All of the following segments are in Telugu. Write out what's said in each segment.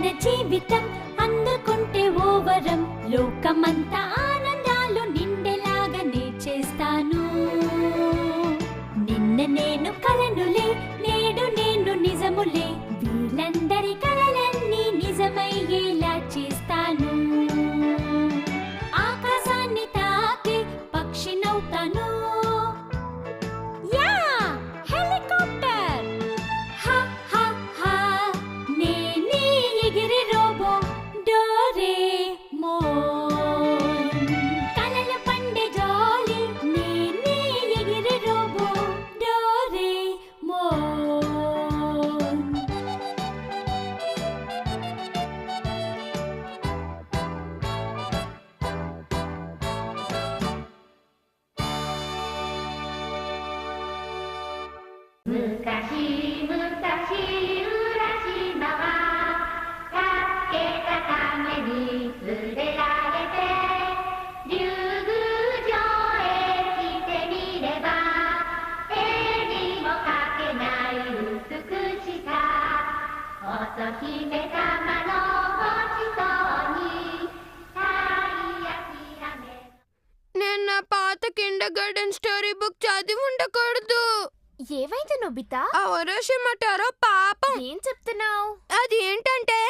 మన జీవితం అందుకుంటే ఓవరం లోకమంతా ఆనందాలు నిండేలాగా నే చేస్తాను నిన్న నేను కలనులే నేడు నేను నిజములే వీళ్ళందరి కలలన్నీ నిజమయ్యేలా చేస్తాను ఆకాశాన్ని తాకే పక్షినవుతాను నేను నా పాత కిండర్గార్టెన్ స్టోరీ బుక్ చదివి ఉండకూడదు. ఏమైంది నోబితా? ఆ ఒరోషిమటారో పాపం. ఏం చెప్తున్నావు? అది ఏంటంటే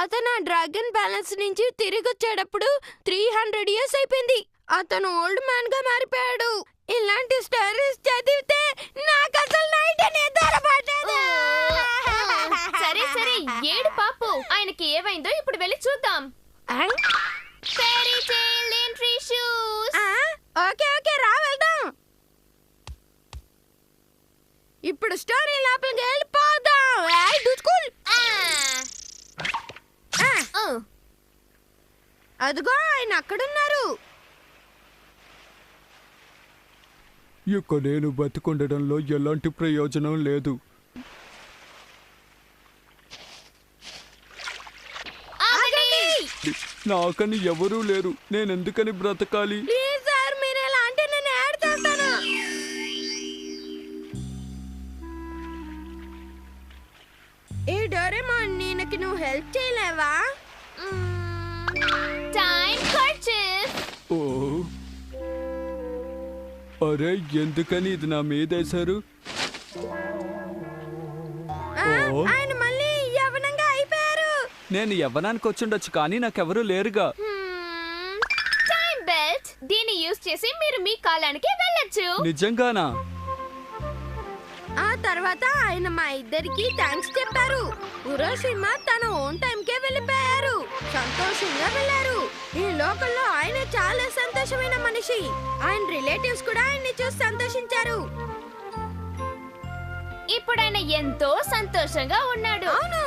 అతను ఆ డ్రాగన్ బ్యాలెన్స్ నుంచి తిరిగి వచ్చేటప్పుడు 300 ఇయర్స్ అయిపోయింది. అతను ఓల్డ్ మ్యాన్ గా మారిపోయాడు. ఇలాంటి స్టోరీస్ చదివితే నాకు అసలు నైట్ నిద్ర పట్టదు. సరే సరే ఏడు పాపు. ఆయనకి ఏమైందో ఇప్పుడు వెళ్ళి చూద్దాం. Fairy tale entry shoes. Okay okay రా వెళ్దాం. ఇప్పుడు స్టోరీ లోపలికి వెళ్ళిపోదాం. అదిగో ఆయన అక్కడున్నారు. ఇక నేను బతికుండడంలో ఎలాంటి ప్రయోజనం లేదు. నాకని ఎవరూ లేరు. నేనెందుకని బ్రతకాలి? సార్ మీరు ఎలా అంటే నేను యాడ్ చేస్తాను. ఏ డోరేమాన్ నీకు నువ్వు హెల్ప్ చేయలేవా? Time kerchief. ఓ అరే ఎందుకని ఇది నా మీదేశారు? ఆయన మళ్ళీ యవ్వనంగా అయిపోయారు. నేను యవ్వనానికి వచ్చుండొచ్చు కానీ నాకెవరూ లేరుగా. Time belt. దీన్ని యూస్ చేసి మీరు మీ కాలానికి వెళ్ళొచ్చు. నిజంగానా? ఆ తర్వాత ఆయన మా ఇద్దరికి థ్యాంక్స్ చెప్పారు. ఉరోషిమా తన ఓన్ టైంకే వెళ్ళిపోయారు. సంతోషంగా వెళ్ళారు. ఈ లోకల్లో ఆయన చాలా సంతోషమైన మనిషి. ఆయన రిలేటివ్స్ కూడా ఆయన్ని చూసి సంతోషించారు. ఇప్పుడు ఆయన ఎంతో సంతోషంగా ఉన్నాడు. అవును.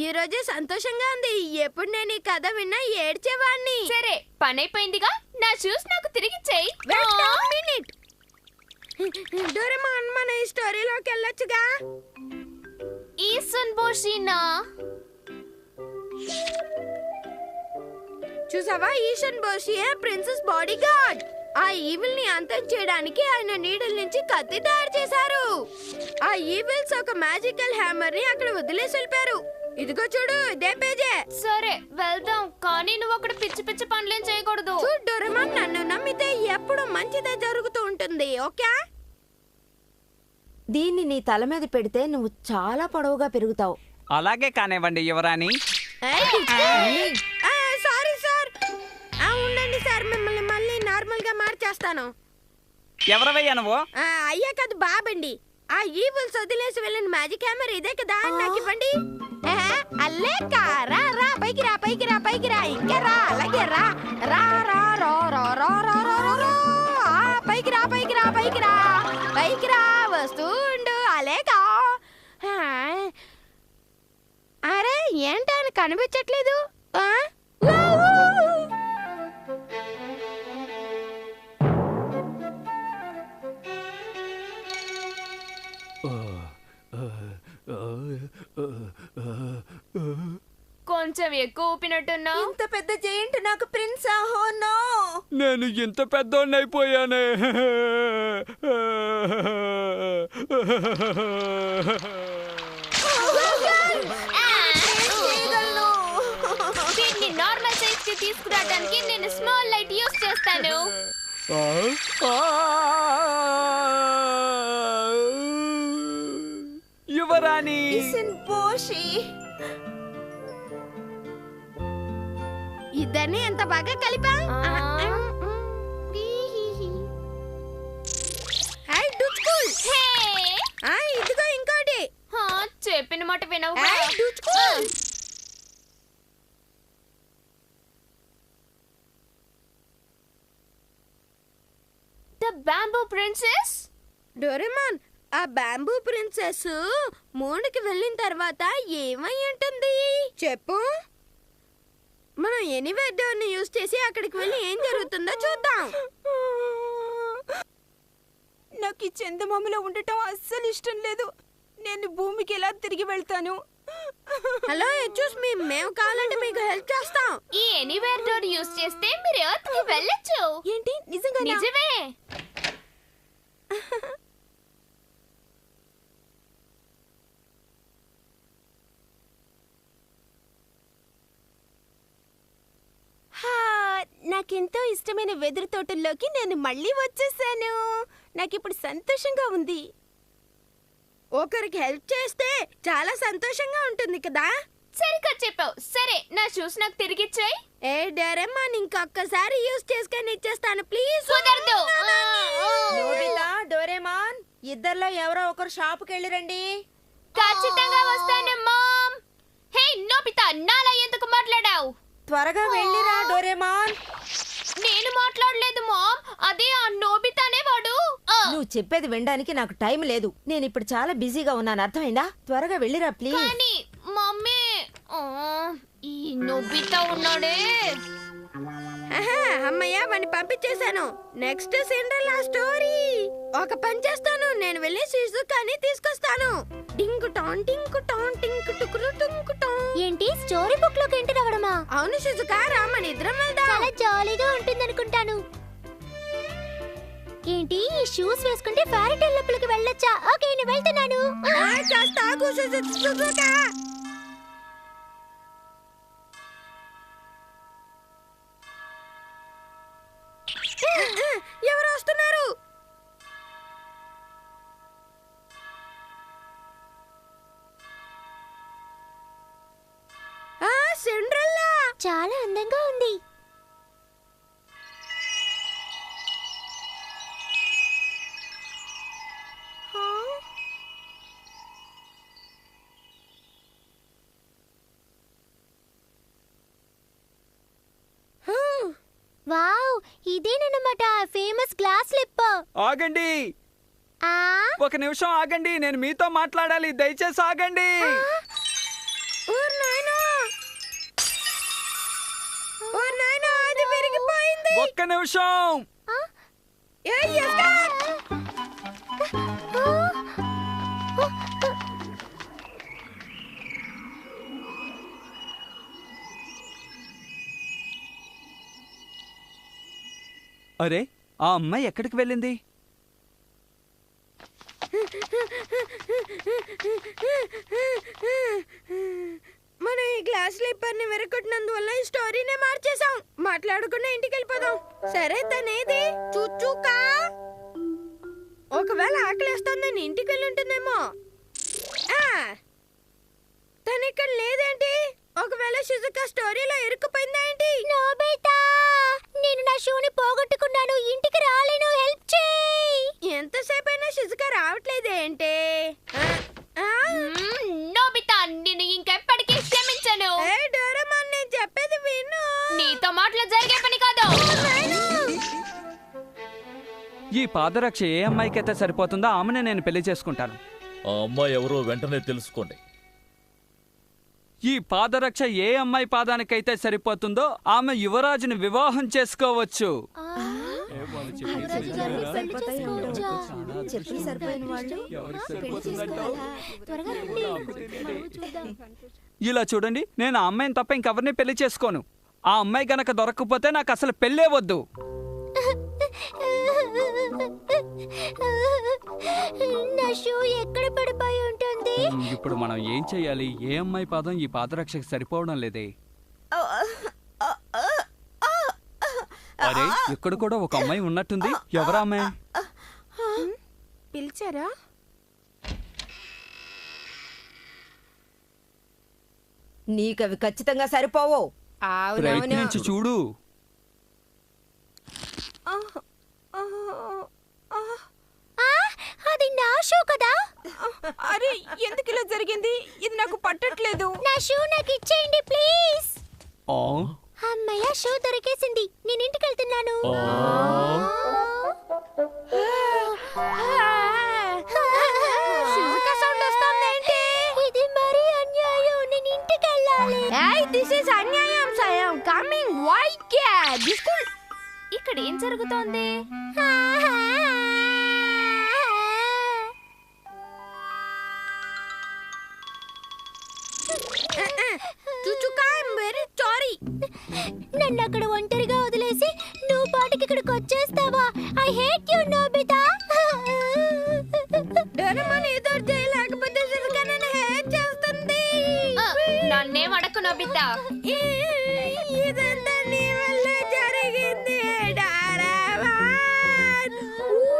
ఈ రోజు సంతోషంగా ఉంది. ఎప్పుడు నేను ఈ కథ విన్నా ఏడ్చేవాణ్ణి. సరే పని అయిపోయిందిగా. నా షూస్ నాకు తిరిగి చెయ్యి. డోరేమాన్ మన ఈ స్టోరీలోకి వెళ్ళొచ్చుగా. ఈ సున్బోషినా చూసావా? Ehsaan బోషియే princess body guard. ఆ ఈవిల్ ని అంతం చేయడానికి ఆయన నీడల నుంచి కత్తి తయారు చేశారు. ఆ ఈవిల్స్ ఒక మ్యాజికల్ హ్యామర్ ని అక్కడ వదిలేసి వెళ్ళిపోయారు. ఇదిగో చూడు, ఇదే పేజే. సరే వెళ్దాం, కానీ నువ్వు అక్కడ పిచ్చి పిచ్చి పనులేం చేయకూడదు. చూడు డోరేమాన్, నన్ను నమ్మితే ఎప్పుడు మంచిదే జరుగుతూ ఉంటుంది. ఓకే? దీన్ని నీ తల మీద పెడితే నువ్వు చాలా పొడవుగా పెరుగుతావు. అలాగే కానివ్వండి యువరాణి. Sorry sir. ఉండండి సార్, మిమ్మల్ని మళ్ళీ నార్మల్ గా మార్చేస్తాను. ఎవరవయ్యా నువ్వు? అయ్యా కాదు, బాబండి. ఆ ఈవిల్స్ వదిలేసి వెళ్ళిన మ్యాజిక్ హ్యామర్ ఇదే కదా, నాకు ఇవ్వండి. అల్లే రా రా, పైకి రా పైకి రా పైకి రా, ఇంకా రా, అలాగే రా రా రా రా రా రా రా రా రా, పైకి రా పైకి రా పైకి రా పైకి రా, వస్తూ ఉండు, అలేగా. అరే ఏంటి ఆయన కనిపించట్లేదు? కొంచెం ఎక్కువ ఊపినట్టున్నావు. ఇంత పెద్ద జెయింట్ నాకు ప్రిన్స్. ఆహో నో, నేను ఇంత పెద్దోడినైపోయానే. దీన్ని నార్మల్ సైజ్ కి తీసుకురావడానికి నేను స్మాల్ లైట్ యూస్ చేస్తాను. యువరాణి ఇద్దరిని ఎంత బాగా కలిపా. హాయ్ డుచ్కుల్. హే! ఇదిగో ఇంకోటి. చెప్పిన మాట వినవు. హాయ్ డుచ్కుల్. The bamboo princess. డోరేమాన్, ఆ బ్యాంబూ ప్రిన్సెస్ మూడుకి వెళ్ళిన తర్వాత ఏమై ఉంటుంది చెప్పు. మనం ఎనీవేర్ డోర్ ని యూజ్ చేసి అక్కడికి వెళ్ళి ఏం జరుగుతుందో చూద్దాం. నాకు ఈ చందమామలో ఉండటం అస్సలు ఇష్టం లేదు. నేను భూమికి ఎలా తిరిగి వెళ్తాను? హలో ఎచ్యూస్ మీ, మేము కావాలంటే మీకు హెల్ప్ చేస్తాం. ఈ ఎనీవేర్ డోర్ యూస్ చేస్తే మీరు ఎర్త్ కి వెళ్ళొచ్చు. ఏంటి నిజంగా? నిజమే. నాకెంతో ఇష్టమైన వెదురు తోటల్లోకి నేను మళ్ళీ వచ్చేసాను. నాకిప్పుడు సంతోషంగా ఉంది. ఒకరికి హెల్ప్ చేస్తే చాలా సంతోషంగా ఉంటుంది కదా. సరిగ్గా చెప్పావు. సరే, నా షూస్ నాకు తిరిగిచ్చాయి. ఏ డోరేమాన్, ఇంకొకసారి యూజ్ చేసుకొని ఇచ్చేస్తాను ప్లీజ్. కుదరదు. నోబితా, డోరేమాన్, ఇద్దర్లో ఎవరో ఒకరు షాపుకి వెళ్ళి రండి. ఖచ్చితంగా వస్తాను మామ్. హే నోబితా, నాలా ఎందుకు మాట్లాడావు? త్వరగా వెళ్ళిరా డోరేమాన్. నేను మాట్లాడలేదు మామ్. అదే ఆ నోబితానే వాడు. నువ్వు చెప్పేది వినడానికి నాకు టైం లేదు. నేను ఇప్పుడు చాలా బిజీగా ఉన్నాను, అర్థమైందా? త్వరగా వెళ్ళిరా ప్లీజ్. కానీ మమ్మీ, ఈ నోబితా ఉన్నాడే. అమ్మయ్య, వాడిని పంపించేశాను. Next Cinderella story. ఒక పని చేస్తాను, నేను వెళ్ళి షిజుకాని తీసుకొస్తాను. టింకు టాన్ టింకు టాన్ టింకు టుకురు టింకు టాన్. ఏంటి స్టోరీ బుక్ లోకి ఎంటర్ అవ్వడమా? అవును షిజుకా, రా మన ఇద్దరం వెళ్దాం. చాలా జాలీగా ఉంటుంది అనుకుంటాను. ఏంటి ఈ షూస్ వేసుకుంటే ఫారీ టైల్ లోపలికి వెళ్ళొచ్చా? ఓకే, నేను వెళ్తున్నాను. కాస్త ఆగు షిజుకా. ఎవరు వస్తున్నారు? సిండ్రెల్లా చాలా అందంగా ఉంది. వావ్, ఇదేనన్నమాట ఫేమస్ గ్లాస్ స్లిప్. ఆగండి, ఒక నిమిషం ఆగండి. నేను మీతో మాట్లాడాలి, దయచేసి ఆగండి. అది విరిగిపోయింది. ఒక్క నిమిషం. అరే, ఆ అమ్మాయి ఎక్కడికి వెళ్ళింది? మనం ఈ గ్లాస్ స్లిప్పర్ ని విరగొట్టినందువల్ల ఈ స్టోరీనే మార్చేసాం. మాట్లాడకుండా ఇంటికి వెళ్ళిపోదాం. సరే, తనేది చూచూకా. ఒకవేళ ఆకలిస్తుందని ఇంటికి వెళ్ళి ఉంటుందేమో. తను ఇక్కడ లేదేంటి? ఒకవేళ షిజుకా స్టోరీలో ఇరుక్కుపోయిందా ఏంటి? నోబితా, నేను నా షూని పోగొట్టుకున్నాను, ఇంటికి రాలేను, హెల్ప్ చేయి. ఎంతసేపు అయినా షిజుకా రావట్లేదేంటి? నోబితా, నేను ఇంకెప్పటికీ క్షమించను. డోరేమాన్, నేను చెప్పేది విను. నీతో మాటలు జరిగే పని కాదు. ఈ పాదరక్ష ఏ అమ్మాయికైతే సరిపోతుందో ఆమెనే నేను పెళ్లి చేసుకుంటాను. ఆ అమ్మాయి ఎవరో వెంటనే తెలుసుకోండి. ఈ పాదరక్ష ఏ అమ్మాయి పాదానికైతే సరిపోతుందో ఆమె యువరాజుని వివాహం చేసుకోవచ్చు. చెప్పులు సరిపోయిన వాళ్ళు త్వరగా రండి. ఇలా చూడండి, నేను ఆ అమ్మాయిని తప్ప ఇంకెవరిని పెళ్లి చేసుకోను. ఆ అమ్మాయి గనక దొరకకపోతే నాకు అసలు పెళ్ళే వద్దు. నా షూ ఎక్కడ పడిపోయి ఉంటుంది? ఇప్పుడు మనం ఏం చెయ్యాలి? ఏ అమ్మాయి పాదం ఈ పాదరక్షకు సరిపోవడం లేదే. అరే ఇక్కడ కూడా ఒక అమ్మాయి ఉన్నట్టుంది. ఎవరా అమ్మాయి? పిలిచారా? నీకవి ఖచ్చితంగా సరిపోవు. ప్రయత్నించి చూడు. అది నా షూ కదా? అరే ఎందుకు ఇలా జరిగింది? ఇది నాకు పట్టట్లేదు. నా షూ నాకు ఇచ్చేయండి ప్లీజ్. ఆ, అమ్మయ్య, షూ దొరికేసింది. నేను ఇంటికి వెళ్తున్నాను. శిజుకా సౌండ్ వస్తుందేంటి? ఇది మరీ అన్యాయం. నేను ఇంటికి వెళ్ళాలి. దిస్ ఇస్ అన్యాయం సాయం కమింగ్ వై క్యాట్ దిస్ ఇక్కడ ఏం జరుగుతోంది? చుచుకా ఐమ్ వెరీ సారీ. నన్ను అక్కడ ఒంటరిగా వదిలేసి నువ్వు పాటికి ఇక్కడికి వచ్చేస్తావా? I hate you Nobita. Doraemon ఏదో చేయలేకపోతే శిజుకా నన్ను హేట్ చేస్తుంది. నన్నేం అడకు నోబితా. ఇదంతా నీ వల్ల జరిగింది డోరేమాన్.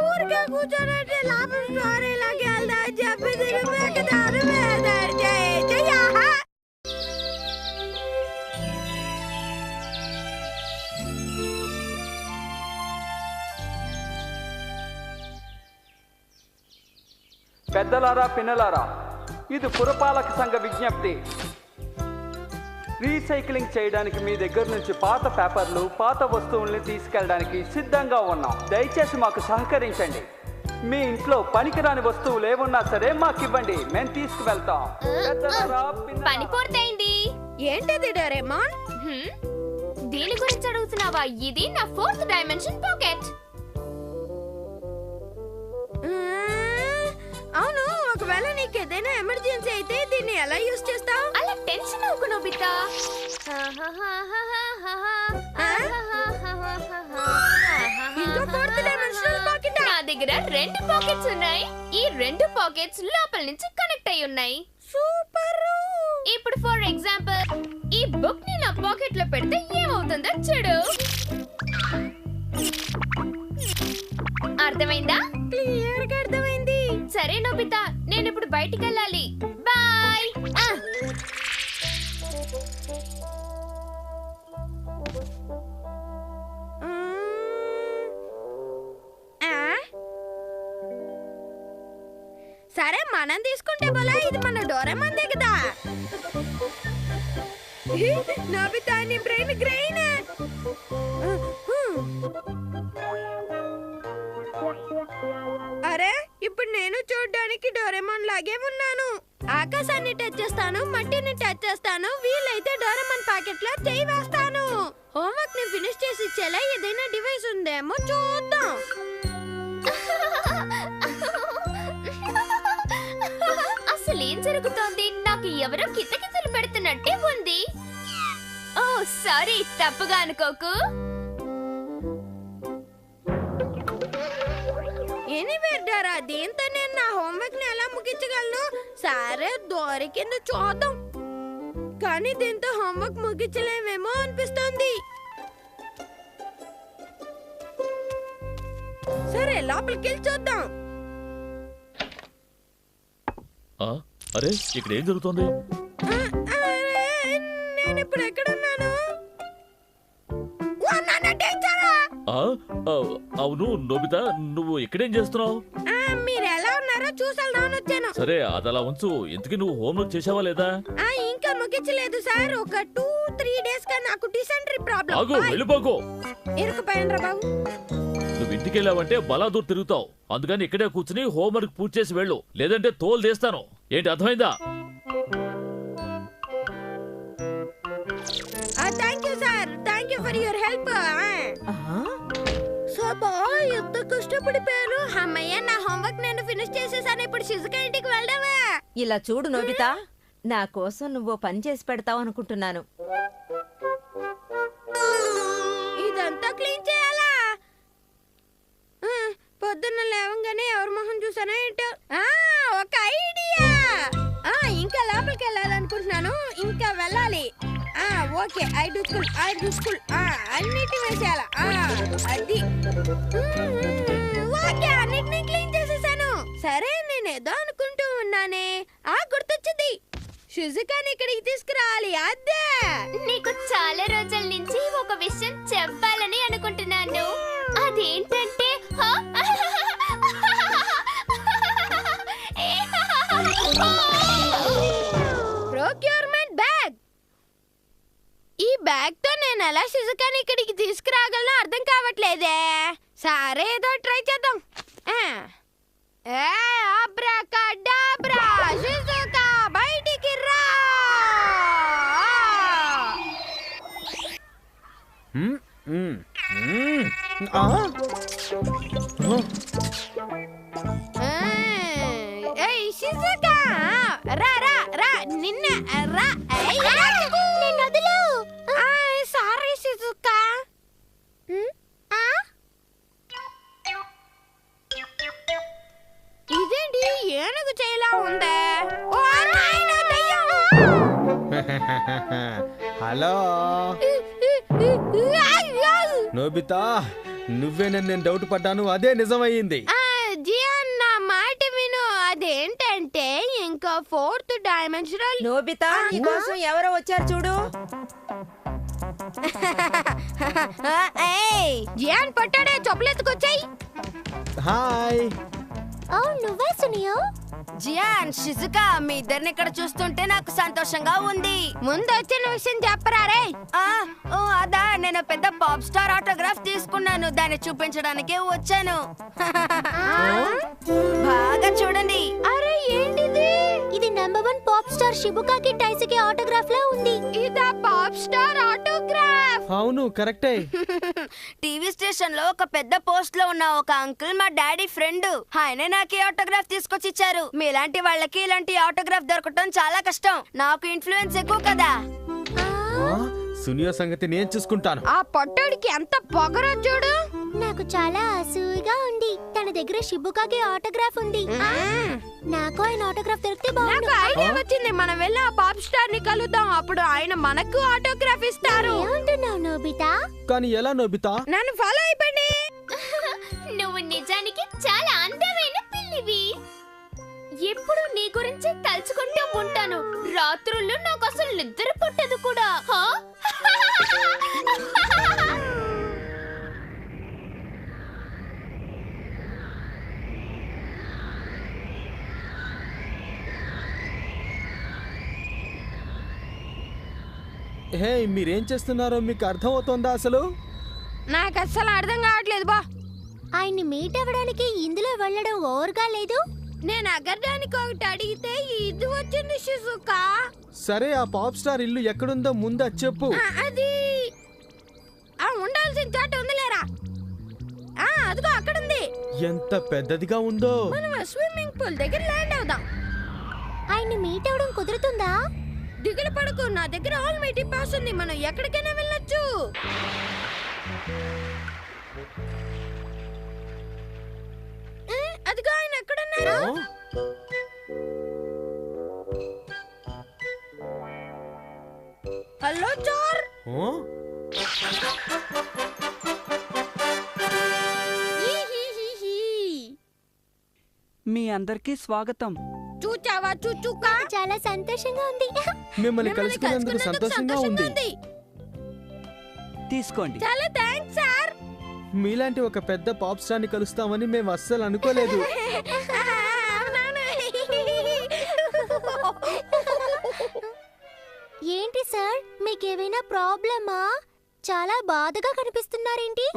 ఊరికే కూర్చోనంటే లాభం స్టోరీ లాగా వెళ్దా చెప్పి తిరిగి దారు పెద్దలారా పిన్నలారా, ఇది పురపాలక సంఘ విజ్ఞప్తి. రీసైక్లింగ్ చేయడానికి మీ దగ్గర నుంచి పాత పేపర్లు, పాత వస్తువుల్ని తీసుకెళ్ళడానికి సిద్ధంగా ఉన్నాం. దయచేసి మాకు సహకరించండి. మీ ఇంట్లో పనికిరాని వస్తువులు ఏమున్నా సరే మాకు ఇవ్వండి, మేము తీసుకువెళ్తాం. పెద్దలారా, పని పిన్నలారా. పూర్తయింది. ఏంటది డోరేమాన్? హ్మ్? దీని గురించి అడుగుతున్నావా? ఇది నా 4th డైమెన్షన్ పాకెట్. అవును, ఒకవేళ నీకు ఏదైనా ఎమర్జెన్సీ అయితే దీన్ని ఎలా యూస్ చేస్తావు? అలా టెన్షన్ అవ్వకు నోబితా. ఇంకో 4th డైమెన్షనల్ పాకెట్. నా దగ్గర 2 పాకెట్స్ ఉన్నాయి. ఈ 2 పాకెట్స్ లోపల నుంచి కనెక్ట్ అయి ఉన్నాయి. సూపర్. ఇప్పుడు ఫర్ ఎగ్జాంపుల్ ఈ బుక్ ని నా పాకెట్ లో పెడితే ఏమవుతుందో చూడు. అర్థమైందా? క్లియర్ గా అర్థమైంది. సరే నోబితా, నేను ఇప్పుడు బయటికి వెళ్ళాలి. బాయ్. సరే మనం తీసుకుంటే పోలా, ఇది మన డోరేమాన్ కదా. నోబితా నీ బ్రెయిన్ గ్రెయిన్. అరే ఇప్పుడు నేను చూడ్డానికి డోరేమాన్ లాగే ఉన్నాను. ఆకాశాన్ని టచ్ చేస్తాను, మట్టిని టచ్ చేస్తాను, వీలైతే డోరేమాన్ ప్యాకెట్ లో చేయి వేస్తాను. హోంవర్క్ ని ఫినిష్ చేసి ఇచ్చేలా ఏదైనా డివైస్ ఉందేమో చూద్దాం. అసలు ఏం జరుగుతోంది? నాకు ఎవరో కితకితలు పెడుతున్నట్టే ఉంది. ఓ సారీ, తప్పుగా అనుకోకు. ఎనీవే డోరా, దీంతో నేను నా హోంవర్క్ ని ఎలా ముగించగలను? సరే దొరికింది చూద్దాం. కానీ దీంతో హోంవర్క్ ముగించలేమేమో అనిపిస్తోంది. సరే లోపలికి వెళ్ళి చూద్దాం. ఆ, అరే ఇక్కడ ఏం జరుగుతోంది? అరే, నేను ఇప్పుడు ఎక్కడున్నాను? ఓ, నాన్న టీచరా! ఆ, ఆ, అవును నోబితా, నువ్వు ఇక్కడేం చేస్తున్నావు? మీరు ఎలా ఉన్నారో చూసాలని వచ్చాను. సరే అదలా ఉంచు. ఇంతకీ నువ్వు హోంవర్క్ చేసావా లేదా? ఇంకా ముగించలేదు సార్. ఒక 2-3 డేస్ గా నాకు డిసెంట్రీ ప్రాబ్లం. ఆగు, వెళ్ళిపోకు. ఇరుకుపోయాను బాబు. నువ్వు ఇంటికి వెళ్ళావంటే బలాదూర్ తిరుగుతావు. అందుకని ఇక్కడే కూర్చుని హోంవర్క్ పూర్తి చేసి వెళ్ళు, లేదంటే తోలు తీస్తాను. ఏంటి అర్థమైందా? Thank you sir, thank you for your help. Soba ఎంత కష్టపడిపోయాను. అమ్మయ్య, నా హోంవర్క్ నేను ఫినిష్ చేసేసాను. ఇప్పుడు శిజుకా ఇంటికి వెళ్దామా? ఇలా చూడు నోబితా, నా కోసం నువ్వు పని చేసి పెడతావు అనుకుంటున్నాను. ఇదంతా క్లీన్ చేయాలా? పొద్దున్న లేవంగానే ఎవరి మొహం చూసానో ఏంటో. ఒక ఐడియా. ఇంకా లోపలికి వెళ్ళాలనుకుంటున్నాను. ఇంకా వెళ్ళాలి. ఓకే, ఐదు స్కూల్ అన్నిటి వేసేయాల. అది ఓకే, అన్నిటిని క్లీన్ చేసేసాను. సరే, నేనేదో అనుకుంటూ ఉన్నానే, గుర్తొచ్చింది. షిజుకాని ఇక్కడికి తీసుకురావాలి. అదే నీకు చాలా రోజుల నుంచి ఒక విషయం చెప్పాలని అనుకుంటున్నాను. అదేంటంటే ప్రొక్యూర్మెంట్ బ్యాగ్. ఈ బ్యాగ్ తో నేను ఎలా షిజుకాని ఇక్కడికి తీసుకురాగలను అర్థం కావట్లేదే. సరే, ఏదో ట్రై చేద్దాం. అబ్రాకడాబ్రా, షిజుకా బయటికి రా. ఏయ్ షిజుకా, రా రా రా, నిన్న రా. Sorry Shizuka. ఇదేంటి ఏనుగు చేయలా ఉందే? ఓ నాయన దయ్యం. హలో నోబితా, నువ్వేనని నేను డౌట్ పడ్డాను, అదే నిజమయ్యింది. జియాన్, నా మాట విను. అదేంటంటే ఇంకా 4th డైమెన్షనల్. నోబితా, నీకోసం ఎవరో వచ్చారు చూడు. జియాన్ పట్టాడే, చెప్పులెత్తుకొచ్చాయి. హాయ్. నువ్వే సునియో? జియాన్, షిజుకా, మీ ఇద్దరిని ఇక్కడ చూస్తుంటే నాకు సంతోషంగా ఉంది. ముందు వచ్చిన విషయం చెప్పరా రే. అదా, నేను పెద్ద పాప్ స్టార్ ఆటోగ్రాఫ్ తీసుకున్నాను. దాన్ని చూపించడానికే వచ్చాను. బాగా చూడండి. అరే ఏంటిది? ఇది #1 పాప్ స్టార్ షిబుకాకి టైసుకి ఆటోగ్రాఫ్ లా ఉంది. ఇదా పాప్ స్టార్ ఆటోగ్రాఫ్? అవును, కరెక్టే. టీవీ స్టేషన్ లో ఒక పెద్ద పోస్ట్ లో ఉన్న ఒక అంకుల్ మా డాడీ ఫ్రెండ్. ఆయన నాకు ఈ ఆటోగ్రాఫ్ తీసుకొచ్చి ఇచ్చారు. మీలాంటి వాళ్ళకి ఇలాంటి ఆటోగ్రాఫ్ దొరకటం చాలా కష్టం. నాకు ఇన్ఫ్లుయెన్స్ ఎక్కువ కదా. సునియో సంగతి నేను చూసుకుంటాను. ఆ పొట్టోడికి ఎంత పొగరో చూడు. నాకు చాలా అసూయగా ఉంది. తన దగ్గర షిబుకాకి ఆటోగ్రాఫ్ ఉంది. నాకు ఆయన ఆటోగ్రాఫ్ దొరికితే బాగుండు. నాకు ఐడియా వచ్చింది. మనం వెళ్ళి ఆ పాప్ స్టార్ ని కలుద్దాం. అప్పుడు ఆయన మనకు ఆటోగ్రాఫ్ ఇస్తారు. ఏమంటున్నావు నోబితా? కానీ ఎలా నోబితా? నన్ను ఫాలో అయిపోండి. నువ్వు నిజానికి చాలా అందమైన పిల్లివి. ఎప్పుడు నీ గురించి తలుచుకుంటూ ఉంటాను. రాత్రుల్లో నాకు అసలు నిద్ర పుట్టదు కూడా. హే, మీరేం చేస్తున్నారో మీకు అర్థం అవుతుందా అసలు? నాకు అస్సలు అర్థం కావట్లేదు బా. ఆయన్ని మీట్ అవ్వడానికి ఇందులో వెళ్ళడం ఓవర్గా లేదు? నేను అగర్డానికి ఒకటి అడిగితే ఇది వచ్చింది షిజుకా. సరే, ఆ పాప్ స్టార్ ఇల్లు ఎక్కడుందో ముందు చెప్పు. అది ఉండాల్సిన చోట ఉందిలేరా. అదిగో అక్కడుంది. ఎంత పెద్దదిగా ఉందో. మనం స్విమ్మింగ్ పూల్ దగ్గర ల్యాండ్ అవుదాం. ఆయన్ని మీట్ అవ్వడం కుదురుతుందా? దిగులు పడకు, నా దగ్గర ఆల్ మీటీ పాస్ ఉంది. మనం ఎక్కడికైనా వెళ్ళొచ్చు. అదిగో ఆయన ఎక్కడున్నారు? హలో చోర్. మీ అందరికీ స్వాగతం. చూచావా చూచుకా? చాలా సంతోషంగా ఉంది. మిమ్మల్ని కలుసుకున్నందుకు సంతోషంగా ఉంది. తీసుకోండి. చాలా థాంక్స్ సార్. మీలాంటి ఒక పెద్ద పాప్ స్టార్ ని కలుస్తామని మేము అస్సలు అనుకోలేదు. ఏంటి సార్, మీకేమైనా ప్రాబ్లమా? చాలా బాధగా కనిపిస్తున్నారేంటి?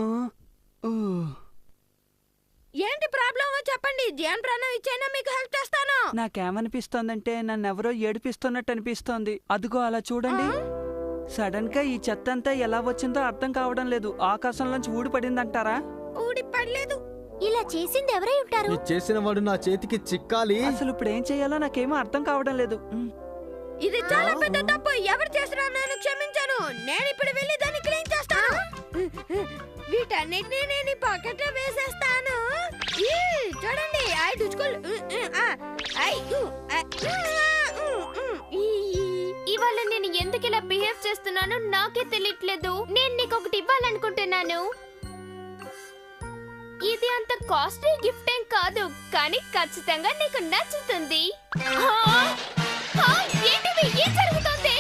ఏంటి ప్రాబ్లమో చెప్పండి. జియాన్ ప్రాణం ఇచ్చైనా మీకు హెల్ప్ చేస్తాను. నాకేమనిపిస్తోందంటే నన్నెవరో ఏడిపిస్తున్నట్టు అనిపిస్తోంది. అదిగో అలా చూడండి. సడన్ గా ఈ చెత్త అంతా ఎలా వచ్చిందో అర్థం కావడం లేదు. ఆకాశంలోంచి ఊడిపడిందంటారా? ఊడిపడలేదు. ఇలా చేసింది ఎవరై ఉంటారు? ఇది చేసిన వాడు నా చేతికి చిక్కాలి. అసలు ఇప్పుడు ఏం చేయాలో నాకేమో అర్థం కావడం లేదు. ఇది చాలా పెద్ద తప్పు. ఎవరు చేసినా నేను క్షమించాను. నేను ఇప్పుడు వెళ్ళి దాన్ని క్లీన్ చేస్తాను. వీటన్నిటిని నేను పాకెట్ లో వేసేస్తాను. చూడండి ఐ డుచుకోల్ ఇవాళ నేను ఎందుకు ఇలా బిహేవ్ చేస్తున్నానో నాకే తెలియట్లేదు. నేను నీకు ఒకటి ఇవ్వాలనుకుంటున్నాను. ఇది అంత కాస్ట్లీ గిఫ్ట్ ఏం కాదు, కానీ ఖచ్చితంగా నీకు నచ్చుతుంది. ఏంటిది? ఏం జరుగుతుంది?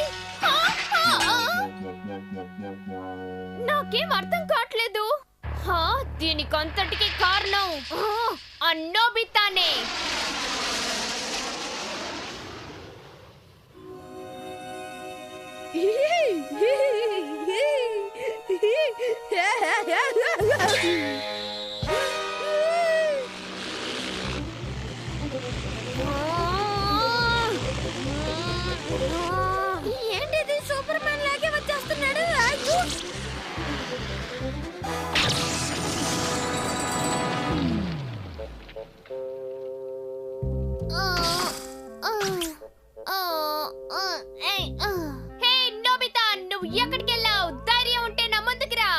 నాకేం అర్థం కావట్లేదు. దీనికంతటికి కారణం నోబితానే. ఏంటిది? సూపర్ మ్యాన్ లాగే వచ్చేస్తున్నాడు. హే నోబితా, నువ్వు ఎక్కడికి వెళ్ళావు? ధైర్యం ఉంటే నా ముందుకు రా.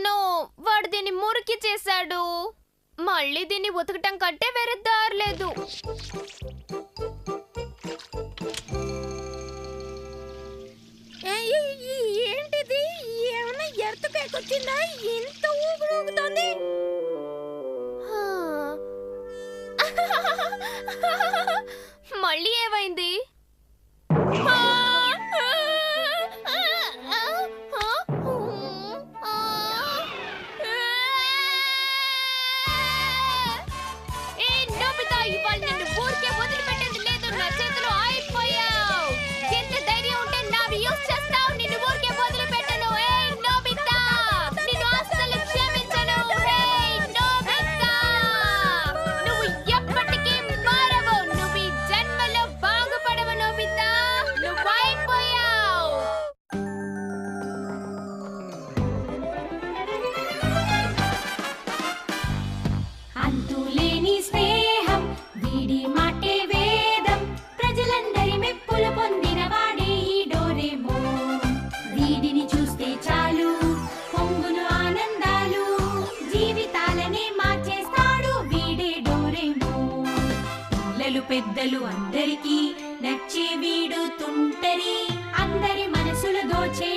నో, వాడు దీన్ని మురికి చేశాడు. మళ్ళీ దీన్ని ఉతకటం కంటే వేరే దారి లేదు. ఏంటిది? ఏమన్నా ఎర్త్ పేకొచ్చిందా? ఇంత ఊగుతుంది. మళ్ళీ ఏమైంది? ఇవాళ నిన్ను ఊరికే వదిలిపెట్టేది లేదు. నా చేతిలో అయిపోయావు. ఎంత ధైర్యం ఉంటే నావి యూజ్ చేస్తావు. నిన్ను ఊరికే వదిలిపెట్టను. నోబితా, నిన్ను అస్సలు క్షమించను. నోబితా, నువ్వు ఎప్పటికీ మారవు. నువ్వు ఈ జన్మలో బాగుపడవు నోబితా. నువ్వు అయిపోయావు. అంతులేని స్నేహం, వీడి మాటే వేదం, ప్రజలందరి మెప్పులు పొందిన వాడే ఈ డోరేమోన్. వీడిని చూస్తే చాలు పొంగును ఆనందాలు, జీవితాలనే మార్చేస్తాడు వీడే డోరేమోన్. పిల్లలు పెద్దలు అందరికీ నచ్చే వీడు తుంటరి, అందరి మనసులు దోచే